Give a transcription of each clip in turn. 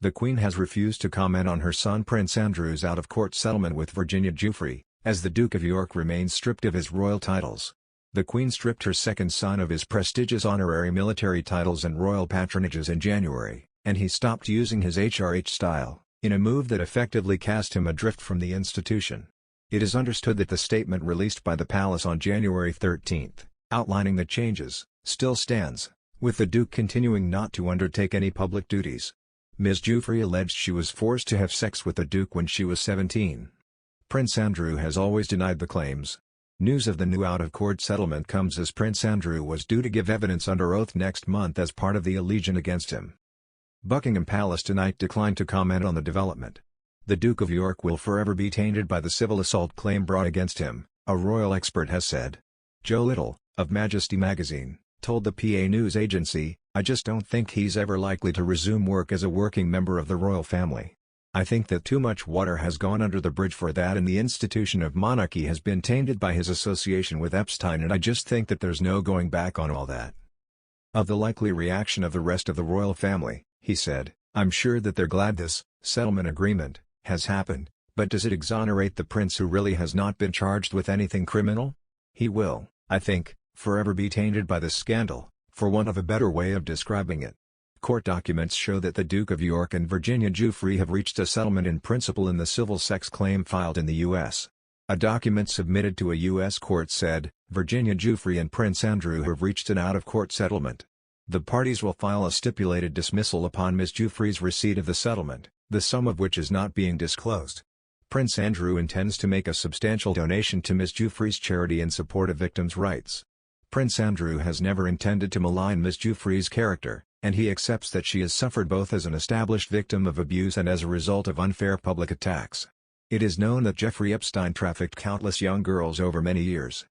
The Queen has refused to comment on her son Prince Andrew's out-of-court settlement with Virginia Giuffre, as the Duke of York remains stripped of his royal titles. The Queen stripped her second son of his prestigious honorary military titles and royal patronages in January, and he stopped using his HRH style, in a move that effectively cast him adrift from the institution. It is understood that the statement released by the palace on January 13, outlining the changes, still stands, with the Duke continuing not to undertake any public duties. Ms. Giuffre alleged she was forced to have sex with the Duke when she was 17. Prince Andrew has always denied the claims. News of the new out-of-court settlement comes as Prince Andrew was due to give evidence under oath next month as part of the allegion against him. Buckingham Palace tonight declined to comment on the development. The Duke of York will forever be tainted by the civil assault claim brought against him, a royal expert has said. Joe Little, of Majesty magazine, told the PA news agency, "I just don't think he's ever likely to resume work as a working member of the royal family. I think that too much water has gone under the bridge for that, and the institution of monarchy has been tainted by his association with Epstein, and I just think that there's no going back on all that." Of the likely reaction of the rest of the royal family, he said, "I'm sure that they're glad this settlement agreement has happened, but does it exonerate the prince, who really has not been charged with anything criminal? He will, I think, forever be tainted by this scandal, for want of a better way of describing it." Court documents show that the Duke of York and Virginia Giuffre have reached a settlement in principle in the civil sex claim filed in the U.S. A document submitted to a U.S. court said, Virginia Giuffre and Prince Andrew have reached an out-of-court settlement. The parties will file a stipulated dismissal upon Ms. Giuffre's receipt of the settlement, the sum of which is not being disclosed. Prince Andrew intends to make a substantial donation to Ms. Giuffre's charity in support of victims' rights. Prince Andrew has never intended to malign Ms. Giuffre's character, and he accepts that she has suffered both as an established victim of abuse and as a result of unfair public attacks. It is known that Jeffrey Epstein trafficked countless young girls over many years.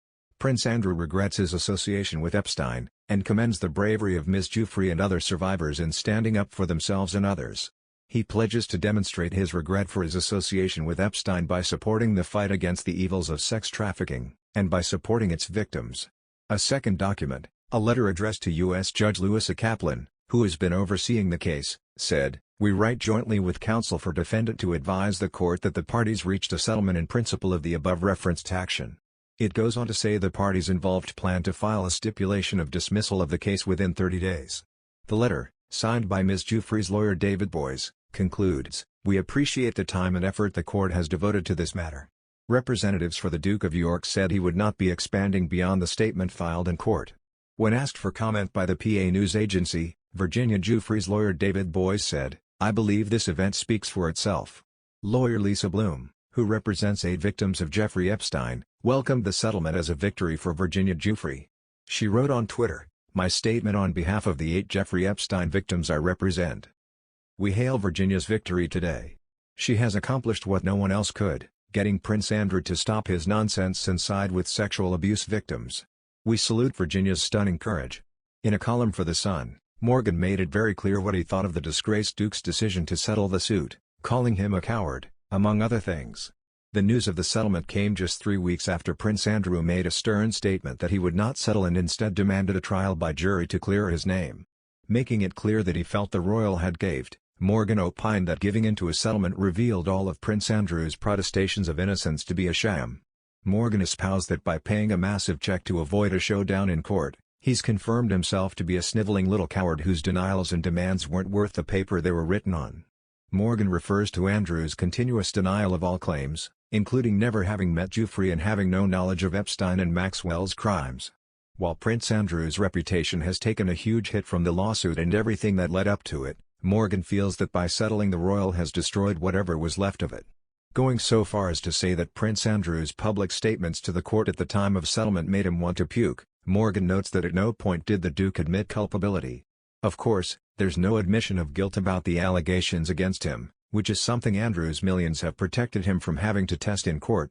Prince Andrew regrets his association with Epstein, and commends the bravery of Ms. Giuffre and other survivors in standing up for themselves and others. He pledges to demonstrate his regret for his association with Epstein by supporting the fight against the evils of sex trafficking, and by supporting its victims. A second document, a letter addressed to U.S. Judge Louisa Kaplan, who has been overseeing the case, said, "We write jointly with counsel for defendant to advise the court that the parties reached a settlement in principle of the above-referenced action." It goes on to say the parties involved plan to file a stipulation of dismissal of the case within 30 days. The letter, signed by Ms. Giuffre's lawyer David Boyes, concludes, "We appreciate the time and effort the court has devoted to this matter." Representatives for the Duke of York said he would not be expanding beyond the statement filed in court. When asked for comment by the PA news agency, Virginia Giuffre's lawyer David Boyes said, "I believe this event speaks for itself." Lawyer Lisa Bloom, who represents 8 victims of Jeffrey Epstein, welcomed the settlement as a victory for Virginia Giuffre. She wrote on Twitter, "My statement on behalf of the 8 Jeffrey Epstein victims I represent. We hail Virginia's victory today. She has accomplished what no one else could, getting Prince Andrew to stop his nonsense and side with sexual abuse victims. We salute Virginia's stunning courage." In a column for The Sun, Morgan made it very clear what he thought of the disgraced Duke's decision to settle the suit, calling him a coward, among other things. The news of the settlement came just 3 weeks after Prince Andrew made a stern statement that he would not settle and instead demanded a trial by jury to clear his name. Making it clear that he felt the royal head caved, Morgan opined that giving in to a settlement revealed all of Prince Andrew's protestations of innocence to be a sham. Morgan espoused that by paying a massive check to avoid a showdown in court, he's confirmed himself to be a sniveling little coward whose denials and demands weren't worth the paper they were written on. Morgan refers to Andrew's continuous denial of all claims, including never having met Giuffre and having no knowledge of Epstein and Maxwell's crimes. While Prince Andrew's reputation has taken a huge hit from the lawsuit and everything that led up to it, Morgan feels that by settling the royal has destroyed whatever was left of it. Going so far as to say that Prince Andrew's public statements to the court at the time of settlement made him want to puke, Morgan notes that at no point did the Duke admit culpability. Of course, there's no admission of guilt about the allegations against him, which is something Andrew's millions have protected him from having to test in court,